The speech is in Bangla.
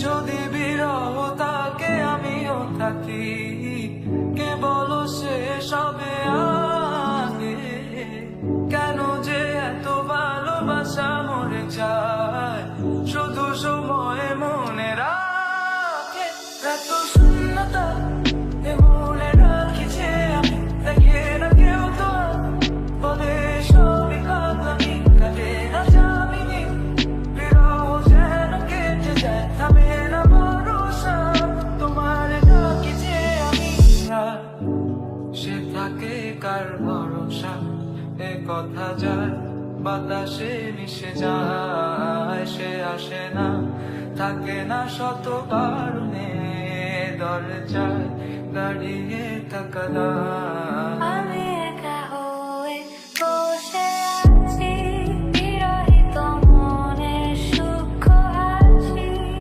যদি বিরহ তাকে আমিও থাকি, কে বলো সে সবে আগে। কেন যে এত ভালোবাসা মরে যায়, শুধু সময় মনে রাখে। এত শূন্যতা এ মনে রাখি যে আমি, দেখে না কেউ তো বলে সবই কাঁদানি, কাটে না জামিনি। বিরহ যেন কেটে যায়, থামে না ভরসা, তোমার ডাকি যে আমি। আর সে থাকে কার ভরসা, এ কথা যায় বাতাসে মিশে যায়। সে আসে না, থাকে না শত কারণে, দরজায় দাঁড়িয়ে থাকা দায়।